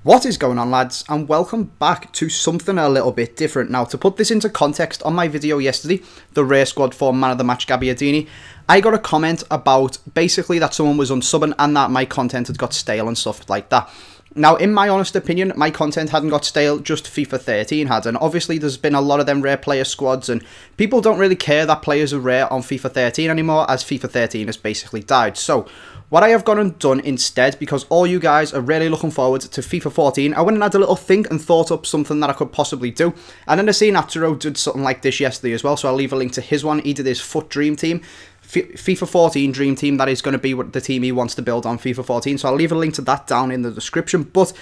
What is going on, lads, and welcome back to something a little bit different. Now, to put this into context, on my video yesterday, the rare squad for man of the match Gabbiadini, I got a comment about basically that someone was unsubbing and that my content had got stale and stuff like that. Now, in my honest opinion, my content hadn't got stale, just FIFA 13 had, and obviously there's been a lot of them rare player squads, and people don't really care that players are rare on FIFA 13 anymore, as FIFA 13 has basically died. So, what I have gone and done instead, because all you guys are really looking forward to FIFA 14, I went and had a little think and thought up something that I could possibly do. And then I seen Aturo did something like this yesterday as well, so I'll leave a link to his one. He did his FUT Dream Team. FIFA 14 Dream Team, that is going to be what the team he wants to build on FIFA 14, so I'll leave a link to that down in the description. But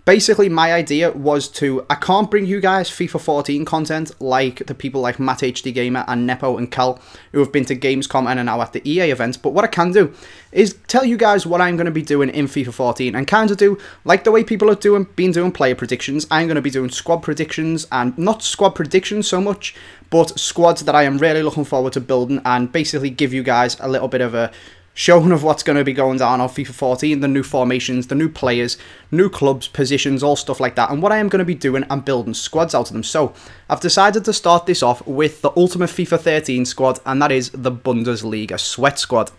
basically my idea was I can't bring you guys FIFA 14 content like the people like Matt HD Gamer and Nepo and Cal who have been to Gamescom and are now at the EA events, but what I can do is tell you guys what I'm going to be doing in FIFA 14 and kind of do like the way people have been doing player predictions. I'm going to be doing squad predictions, and not squad predictions so much, but squads that I am really looking forward to building, and basically give you guys a little bit of a showing of what's going to be going down on FIFA 14, the new formations, the new players, new clubs, positions, all stuff like that. And what I am going to be doing, I'm building squads out of them. So I've decided to start this off with the ultimate FIFA 13 squad, and that is the Bundesliga sweat squad.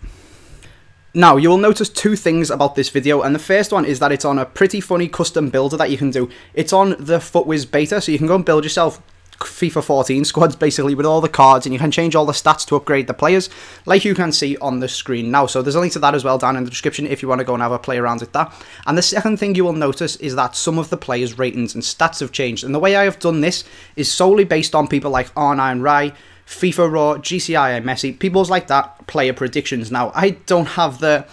Now, you will notice two things about this video, and the first one is that it's on a pretty funny custom builder that you can do. It's on the FUTWiz beta, so you can go and build yourself FIFA 14 squads basically with all the cards, and you can change all the stats to upgrade the players like you can see on the screen now. So there's a link to that as well down in the description if you want to go and have a play around with that. And the second thing you will notice is that some of the players' ratings and stats have changed, and the way I have done this is solely based on people like R9 Rai, FIFA Raw, GCI Messi, people's like that player predictions. Now, I don't have the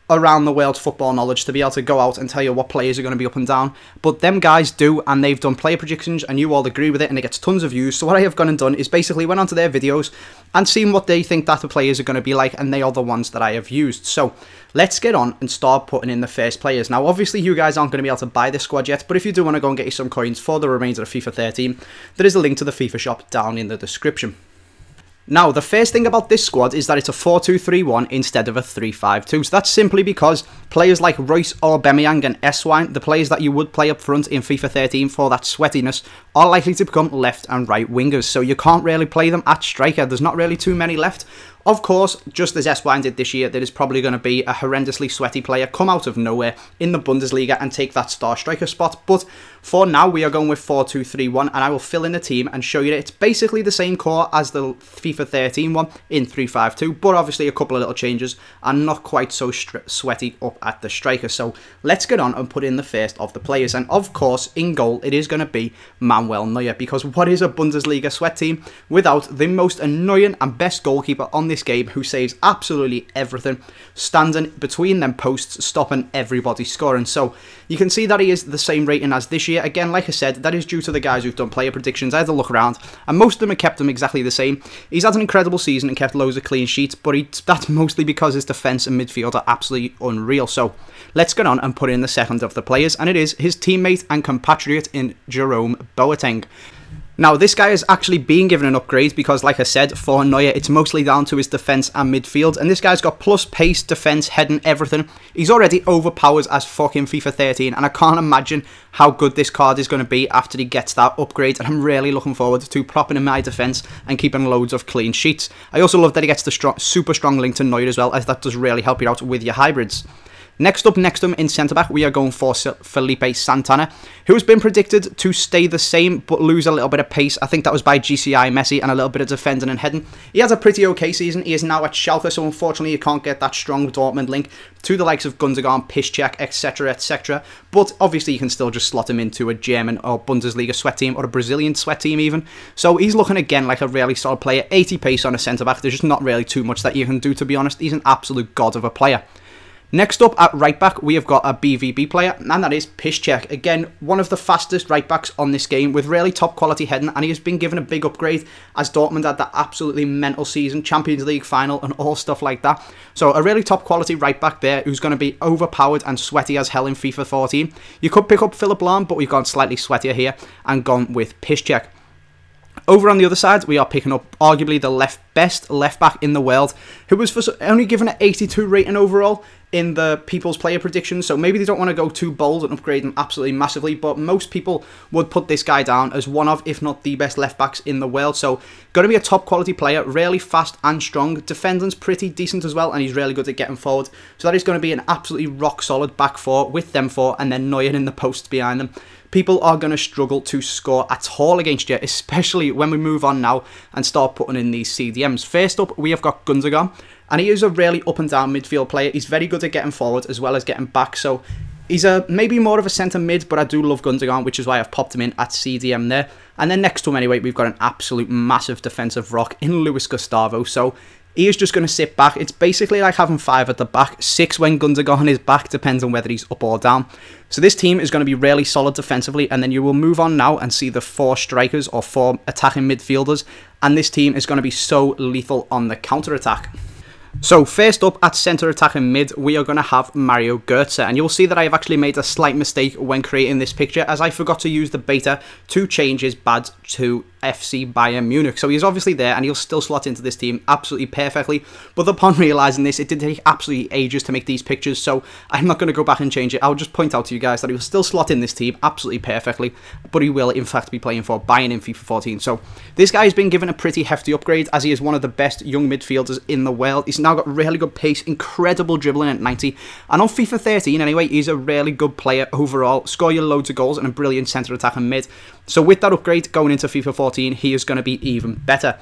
around the world football knowledge to be able to go out and tell you what players are going to be up and down, but them guys do, and they've done player predictions and you all agree with it, and it gets tons of views. So what I have gone and done is basically went onto their videos and seen what they think that the players are going to be like, and they are the ones that I have used. So let's get on and start putting in the first players. Now obviously you guys aren't going to be able to buy this squad yet, but if you do want to go and get you some coins for the remainder of FIFA 13, there is a link to the FIFA shop down in the description. Now, the first thing about this squad is that it's a 4-2-3-1 instead of a 3-5-2. So that's simply because players like Royce, Aubameyang and Eswine, the players that you would play up front in FIFA 13 for that sweatiness, are likely to become left and right wingers. So you can't really play them at striker. There's not really too many left. Of course, just as Eswine did this year, there is probably going to be a horrendously sweaty player come out of nowhere in the Bundesliga and take that star striker spot. But for now, we are going with 4-2-3-1, and I will fill in the team and show you that it's basically the same core as the FIFA 13 one in 3-5-2, but obviously a couple of little changes and not quite so sweaty up at the striker. So let's get on and put in the first of the players. And of course, in goal, it is going to be Manuel Neuer, because what is a Bundesliga sweat team without the most annoying and best goalkeeper on this game, who saves absolutely everything, standing between them posts, stopping everybody scoring. So you can see that he is the same rating as this year. Again, like I said, that is due to the guys who've done player predictions. I had a look around, and most of them have kept him exactly the same. He's had an incredible season and kept loads of clean sheets, but that's mostly because his defence and midfield are absolutely unreal. So let's get on and put in the second of the players, and it is his teammate and compatriot in Jerome Boateng. Now, this guy is actually being given an upgrade because, like I said, for Neuer, it's mostly down to his defence and midfield. And this guy's got plus pace, defence, heading, everything. He's already overpowered as fucking FIFA 13. And I can't imagine how good this card is going to be after he gets that upgrade. And I'm really looking forward to propping in my defence and keeping loads of clean sheets. I also love that he gets the super strong link to Neuer as well, as that does really help you out with your hybrids. Next to him in centre-back, we are going for Felipe Santana, who has been predicted to stay the same but lose a little bit of pace. I think that was by GCI Messi, and a little bit of defending and heading. He has a pretty okay season. He is now at Schalke, so unfortunately you can't get that strong Dortmund link to the likes of Gundogan, Piszczek, etc, etc. But obviously you can still just slot him into a German or Bundesliga sweat team, or a Brazilian sweat team even. So he's looking again like a really solid player. 80 pace on a centre-back. There's just not really too much that you can do, to be honest. He's an absolute god of a player. Next up at right back, we have got a BVB player, and that is Piszczek. Again, one of the fastest right backs on this game with really top quality heading, and he has been given a big upgrade as Dortmund had that absolutely mental season, Champions League final and all stuff like that. So a really top quality right back there who's going to be overpowered and sweaty as hell in FIFA 14. You could pick up Philipp Lahm, but we've gone slightly sweatier here and gone with Piszczek. Over on the other side, we are picking up arguably the best left back in the world, who was only given an 82 rating overall in the people's player predictions. So maybe they don't want to go too bold and upgrade him absolutely massively, but most people would put this guy down as one of, if not the best left backs in the world. So going to be a top quality player, really fast and strong. Defending's pretty decent as well, and he's really good at getting forward. So that is going to be an absolutely rock solid back four with them four, and then Neuer in the posts behind them. People are going to struggle to score at all against you, especially when we move on now and start putting in these CDMs. First up, we have got Gundogan, and he is a really up and down midfield player. He's very good at getting forward as well as getting back, so he's maybe more of a centre mid, but I do love Gundogan, which is why I've popped him in at CDM there. And then next to him anyway, we've got an absolute massive defensive rock in Luis Gustavo, so he is just going to sit back. It's basically like having 5 at the back, 6 when Gundogan is back, depends on whether he's up or down. So this team is going to be really solid defensively, and then you will move on now and see the 4 strikers or 4 attacking midfielders, and this team is going to be so lethal on the counter-attack. So first up at centre attacking mid, we are going to have Mario Götze, and you'll see that I have actually made a slight mistake when creating this picture, as I forgot to use the beta to change his badge to FC Bayern Munich. So he's obviously there, and he'll still slot into this team absolutely perfectly, but upon realising this, it did take absolutely ages to make these pictures, so I'm not going to go back and change it. I'll just point out to you guys that he will still slot in this team absolutely perfectly, but he will in fact be playing for Bayern in FIFA 14. So this guy has been given a pretty hefty upgrade, as he is one of the best young midfielders in the world. He's now got really good pace, incredible dribbling at 90, and on FIFA 13 anyway, he's a really good player overall, score you loads of goals and a brilliant centre attacking mid. So with that upgrade going into FIFA 14, he is going to be even better.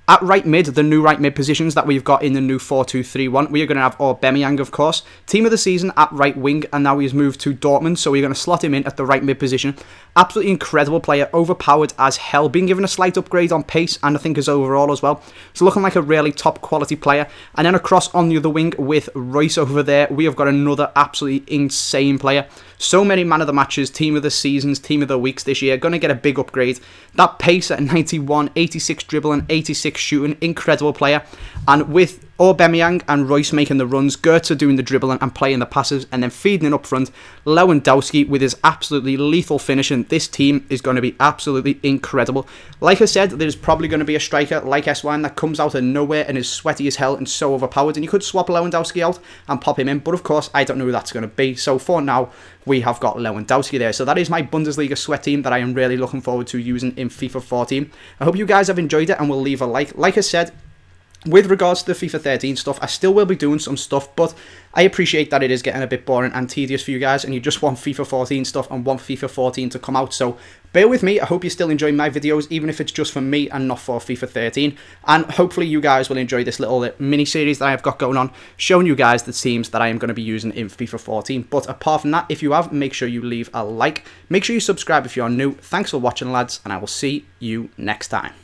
At right mid, the new right mid positions that we've got in the new 4-2-3-1, we are going to have Aubameyang, of course, team of the season at right wing, and now he's moved to Dortmund, so we're going to slot him in at the right mid position. Absolutely incredible player, overpowered as hell, being given a slight upgrade on pace and I think his overall as well. So looking like a really top quality player. And then across on the other wing with Royce over there, we have got another absolutely insane player. So many man of the matches, team of the seasons, team of the weeks this year, going to get a big upgrade. That pace at 91, 86 dribbling, 86 shooting, incredible player. And with Aubameyang and Royce making the runs, Götze doing the dribbling and playing the passes, and then feeding it up front, Lewandowski with his absolutely lethal finishing, this team is going to be absolutely incredible. Like I said, there's probably going to be a striker like S1 that comes out of nowhere and is sweaty as hell and so overpowered, and you could swap Lewandowski out and pop him in, but of course I don't know who that's going to be. So for now, we have got Lewandowski there. So that is my Bundesliga sweat team that I am really looking forward to using in FIFA 14. I hope you guys have enjoyed it and will leave a like. Like I said, with regards to the FIFA 13 stuff, I still will be doing some stuff, but I appreciate that it is getting a bit boring and tedious for you guys, and you just want FIFA 14 stuff and want FIFA 14 to come out, so bear with me. I hope you're still enjoying my videos, even if it's just for me and not for FIFA 13, and hopefully you guys will enjoy this little mini-series that I've got going on, showing you guys the teams that I am going to be using in FIFA 14, but apart from that, if you have, make sure you leave a like, make sure you subscribe if you're new. Thanks for watching, lads, and I will see you next time.